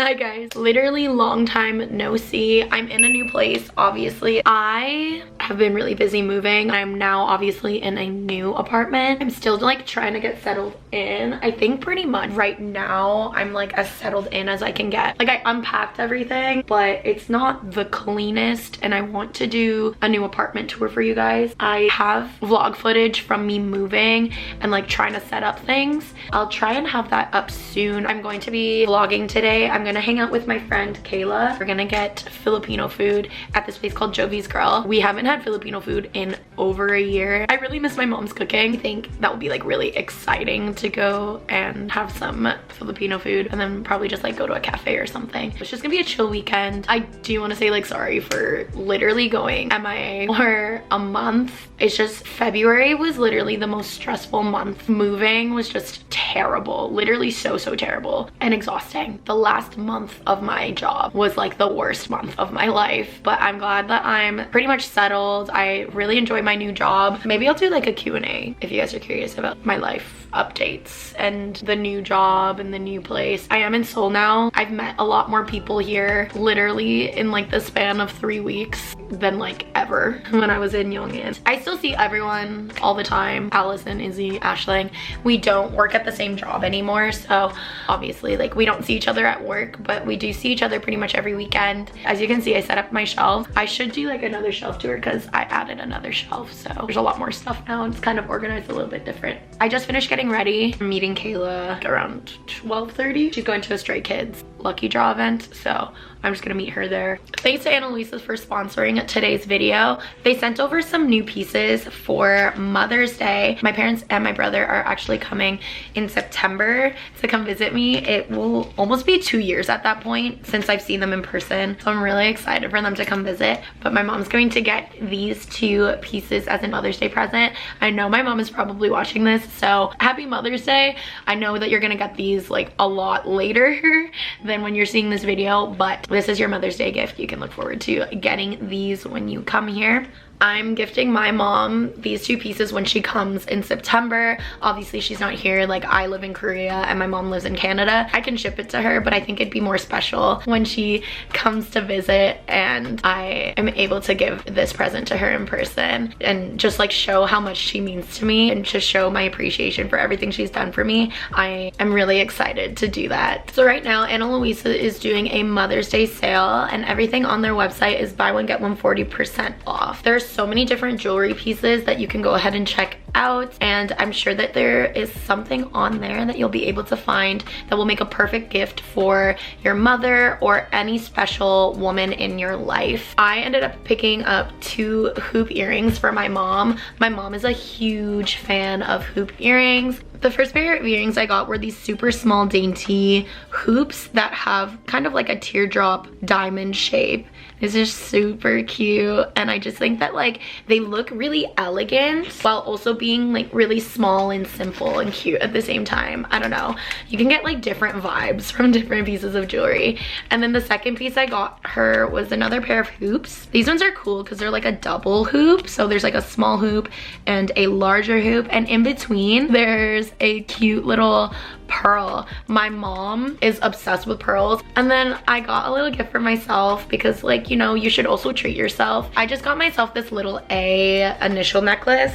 Hi guys, literally long time no see. I'm in a new place, obviously. I have been really busy moving. I'm now obviously in a new apartment. I'm still like trying to get settled in. I think pretty much right now I'm like as settled in as I can get. Like I unpacked everything, but it's not the cleanest, and I want to do a new apartment tour for you guys. I have vlog footage from me moving and like trying to set up things. I'll try and have that up soon. I'm going to be vlogging today. I'm gonna hang out with my friend Kayla. We're gonna get Filipino food at this place called Jovi's Girl. We haven't had Filipino food in over a year. I really miss my mom's cooking. I think that would be like really exciting to go and have some Filipino food and then probably just like go to a cafe or something. It's just gonna be a chill weekend. I do want to say like sorry for literally going MIA for a month. It's just February was literally the most stressful month. Moving was just terrible, literally so terrible and exhausting. The last month of my job was like the worst month of my life, but I'm glad that I'm pretty much settled. I really enjoy my new job. Maybe I'll do like a Q&A if you guys are curious about my life updates and the new job and the new place. I am in Seoul now. I've met a lot more people here literally in like the span of 3 weeks than like ever when I was in Yongin. I still see everyone all the time. Allison, Izzy, Ashling. We don't work at the same job anymore, so obviously like we don't see each other at work, but we do see each other pretty much every weekend. As you can see, I set up my shelf. I should do like another shelf tour because I added another shelf, so there's a lot more stuff now. It's kind of organized a little bit different. I just finished getting ready. I'm meeting Kayla around 12:30. She's going to a Stray Kids lucky draw event, so I'm just gonna meet her there. Thanks to Ana Luisa for sponsoring today's video. They sent over some new pieces for Mother's Day. My parents and my brother are actually coming in September to come visit me. It will almost be 2 years at that point since I've seen them in person, so I'm really excited for them to come visit. But my mom's going to get these 2 pieces as a Mother's Day present. I know my mom is probably watching this, so happy Mother's Day. I know that you're gonna get these like a lot later than when you're seeing this video, but this is your Mother's Day gift. You can look forward to getting these when you come here. I'm gifting my mom these 2 pieces when she comes in September. Obviously she's not here, like I live in Korea and my mom lives in Canada. I can ship it to her, but I think it'd be more special when she comes to visit and I am able to give this present to her in person and just like show how much she means to me and just show my appreciation for everything she's done for me. I am really excited to do that. So right now Ana Luisa is doing a Mother's Day sale and everything on their website is buy one get one 40% off. There's so many different jewelry pieces that you can go ahead and check out, and I'm sure that there is something on there that you'll be able to find that will make a perfect gift for your mother or any special woman in your life. I ended up picking up 2 hoop earrings for my mom. My mom is a huge fan of hoop earrings. The first pair of earrings I got were these super small dainty hoops that have kind of like a teardrop diamond shape. It's just super cute, and I just think that like they look really elegant while also being like really small and simple and cute at the same time. I don't know, you can get like different vibes from different pieces of jewelry. And then the second piece I got her was another pair of hoops. These ones are cool because they're like a double hoop, so there's like a small hoop and a larger hoop, and in between there's a cute little pearl. My mom is obsessed with pearls. And then I got a little gift for myself because like, you know, you should also treat yourself. I just got myself this little A initial necklace.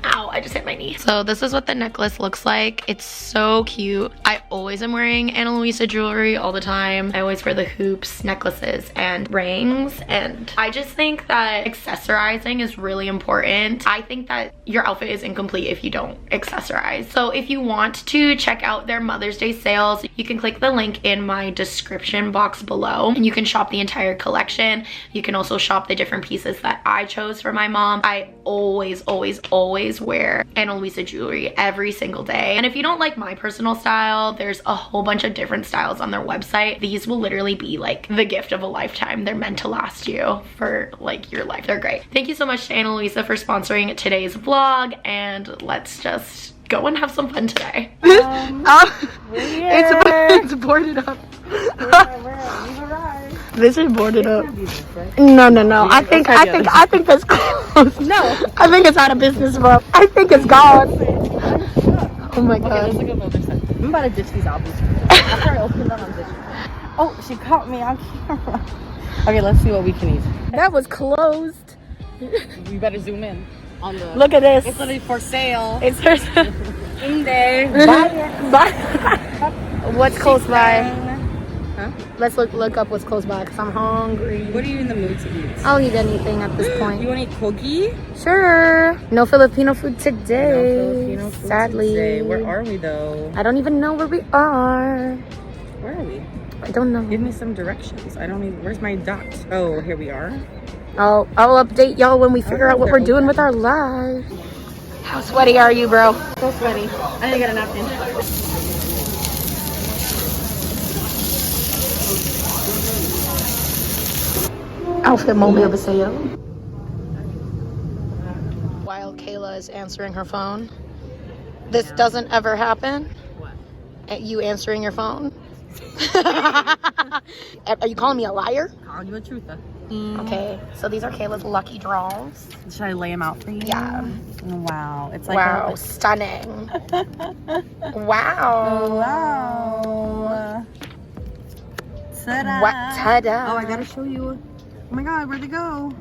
Ow, I just hit my knee. So this is what the necklace looks like. It's so cute. I always am wearing Ana Luisa jewelry all the time. I always wear the hoops, necklaces, and rings. And I just think that accessorizing is really important. I think that your outfit is incomplete if you don't accessorize. So if you want to check out their Mother's Day sales, you can click the link in my description box below and you can shop the entire collection. You can also shop the different pieces that I chose for my mom. I always wear Ana Luisa jewelry every single day. And if you don't like my personal style, there's a whole bunch of different styles on their website. These will literally be like the gift of a lifetime. They're meant to last you for like your life. They're great. Thank you so much to Ana Luisa for sponsoring today's vlog, and let's just go and have some fun today. It's boarded up. This is boarded up. No. I think that's closed. No. I think it's out of business, bro. I think it's gone. Oh my god. Okay, let's look at the other side. I'm about to ditch these albums. After I open them, I'm ditching them. Oh, she caught me on camera. Okay, let's see what we can eat. That was closed. We better zoom in on the. Look at this. It's literally for sale. It's her. In there. Buy. What's close by? Huh? Let's look up what's close by because I'm hungry. What are you in the mood to eat? I'll eat anything at this point. You want to eat kogi? Sure. No Filipino food today. No Filipino food sadly. today. Where are we though? I don't even know where we are. Where are we? I don't know. Give me some directions. I don't even. Where's my dot? Oh, here we are. I'll update y'all when we figure out what we're doing with our lives. How sweaty are you, bro? So sweaty. I didn't get a napkin. Outfit mobile sale. While Kayla is answering her phone, this doesn't ever happen. What? You answering your phone. Are you calling me a liar? Calling you a truther. Okay, so these are Kayla's lucky draws. Should I lay them out for you? Yeah. Wow. It's like Wow, stunning. Wow. Wow. Ta-da. What? Ta-da. Oh, I gotta show you. Oh my god, where'd they go?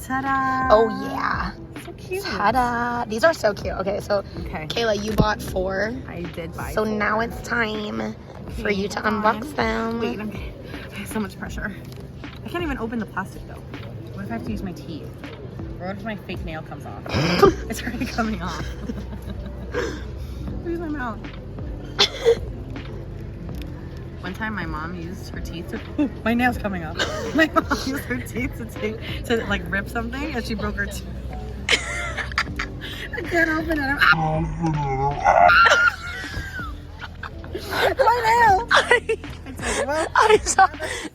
Ta-da. Oh yeah. So cute. Ta-da. These are so cute. Okay, so Okay. Kayla, you bought 4. I did buy So 4. now it's time for you to unbox them. Wait, I have so much pressure. I can't even open the plastic though. What if I have to use my teeth? Or what if my fake nail comes off? It's already coming off. Use my mouth. One time my mom used her teeth to... Ooh, my nail's coming off. My mom used her teeth to like rip something and she broke her teeth. I can't open it. My nail!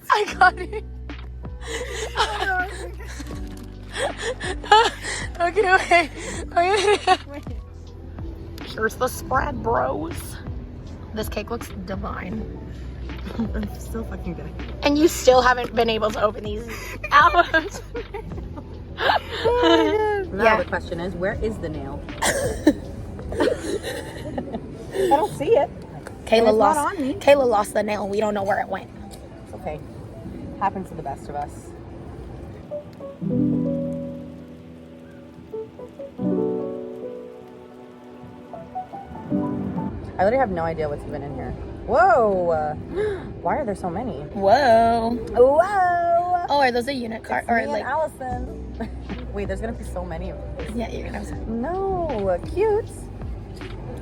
I got it. Okay. Here's the spread, bros. This cake looks divine. I'm still fucking good. And you still haven't been able to open these albums. Now the question is, where is the nail? I don't see it. Kayla It's lost. not on me. Kayla lost the nail. We don't know where it went. It's okay. Happens to the best of us. I literally have no idea what's even in here. Whoa! Why are there so many? Whoa. Whoa! Oh, are those a unit card It's or me like? and Allison. Wait, there's gonna be so many of these. Yeah, you're gonna have some. No, cute.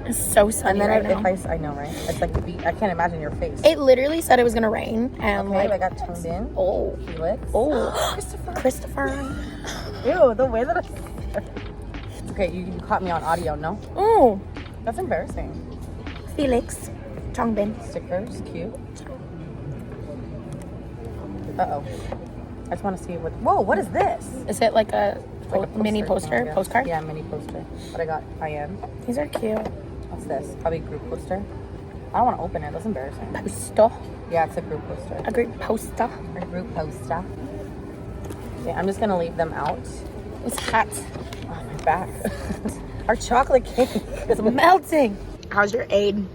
It's so sunny And then right now. I know, right? It's like I can't imagine your face. It literally said it was gonna rain, and Okay, like, I got toned in. oh, Felix. oh, Christopher. Christopher. Ew, the way that I... Okay, you caught me on audio, no? Oh, That's embarrassing. Felix. Changbin. Stickers, cute. Uh-oh. I just want to see what... Whoa, what is this? Is it like a, It's like a mini poster? yeah. Postcard? Yeah, mini poster. But I got IM. These are cute. What's this? Probably a group poster. I don't want to open it. That's embarrassing. Poster. Yeah, it's a group poster. A great poster. A group poster. Yeah, I'm just going to leave them out. It's hot. Oh, my back. Our chocolate cake It's melting. How's your aid?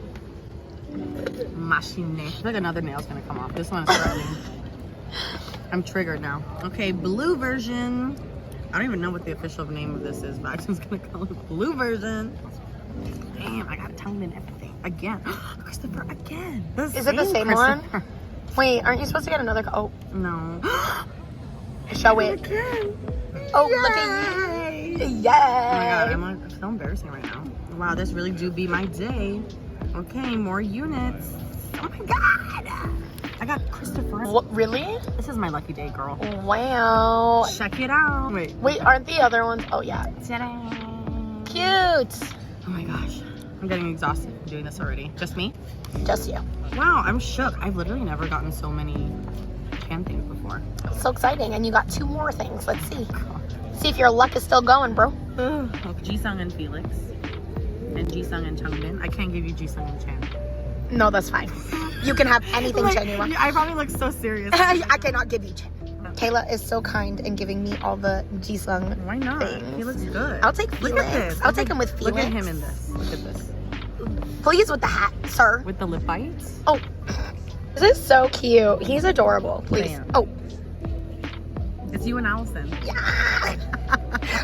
Machine. I feel like another nail's gonna come off. This one is threatening. I'm triggered now. Okay, blue version. I don't even know what the official name of this is, but I'm just gonna call it blue version. Damn, I got tongue in everything. Again. Christopher, again. Is it the same one? Wait, aren't you supposed to get another? Oh, No. show it. Again. Oh, look at you. Yay. Oh my god, I'm so embarrassing right now. Wow, this really do be my day. Okay, more units. Oh my god! I got Christopher. What, really? This is my lucky day, girl. Wow. Check it out. Wait, aren't the other ones? Oh, yeah. Ta-da. Cute. Oh my gosh. I'm getting exhausted from doing this already. Just me? Just you. Wow, I'm shook. I've literally never gotten so many can things before. So exciting. And you got 2 more things. Let's see. See if your luck is still going, bro. Jisung and Felix. And Jisung and Changbin. I can't give you Jisung and Chan. No, that's fine. You can have anything Like, Chen you want. I probably look so serious. I cannot give you Chen. Kayla is so kind in giving me all the Jisung Why not? things. He looks good. I'll take Look Felix. at this. I'll take him with Felix. Look at him in this. Look at this. Please with the hat, sir. With the lip bites. Oh, This is so cute. He's adorable. Please. Man. Oh. It's you and Allison. Yeah.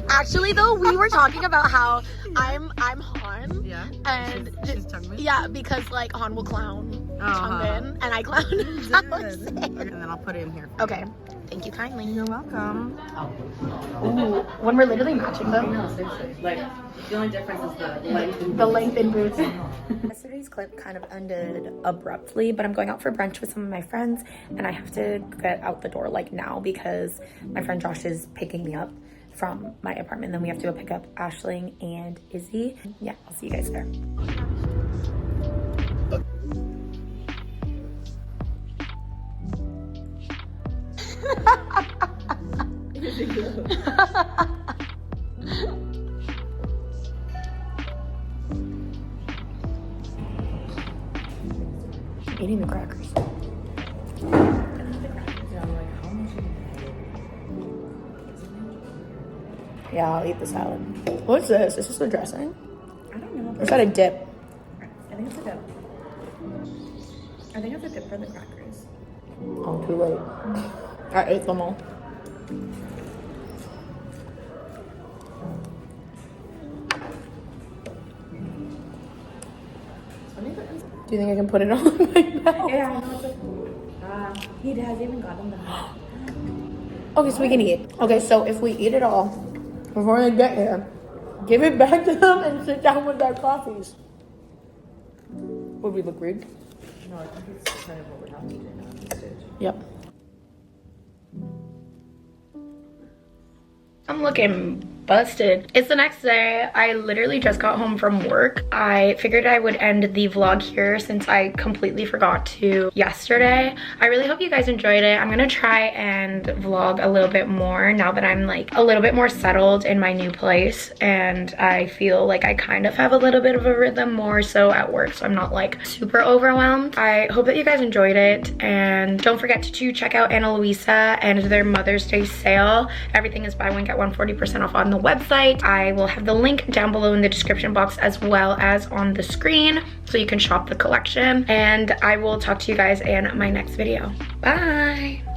Actually, though, we were talking about how I'm Han. Yeah. And she's Chungmin. yeah, because like Han will clown Chungbin, and I clown Allison. And then I'll put it in here. Okay. Thank you kindly. You're welcome. Ooh, when we're literally matching them. No, seriously. Like, the only difference is the length. The length in boots. Yesterday's clip kind of ended abruptly, but I'm going out for brunch with some of my friends, and I have to get out the door like now because my friend Josh is picking me up from my apartment. Then we have to go pick up Aisling and Izzy. Yeah, I'll see you guys there. Eating the crackers. Yeah, I'll eat the salad. What's this? Is this the dressing? I don't know. Or is that a dip? I think it's a dip. I think it's a dip for the crackers. Oh, too late. I ate them all. Do you think I can put it on my mouth? Yeah, I know. It's he has even gotten them. Okay, so we can eat. Okay, so if we eat it all before they get here, give it back to them and sit down with our coffees. Would we look rude? No, I think it's kind of what we're having to do now at this stage. Yep. I'm looking busted. It's the next day. I literally just got home from work. I figured I would end the vlog here since I completely forgot to yesterday. I really hope you guys enjoyed it. I'm gonna try and vlog a little bit more now that I'm like a little bit more settled in my new place, and I feel like I kind of have a little bit of a rhythm more so at work, so I'm not like super overwhelmed. I hope that you guys enjoyed it, and don't forget to check out Ana Luisa and their Mother's Day sale. Everything is buy one get one 40% off on the website. I will have the link down below in the description box as well as on the screen so you can shop the collection, and I will talk to you guys in my next video. Bye.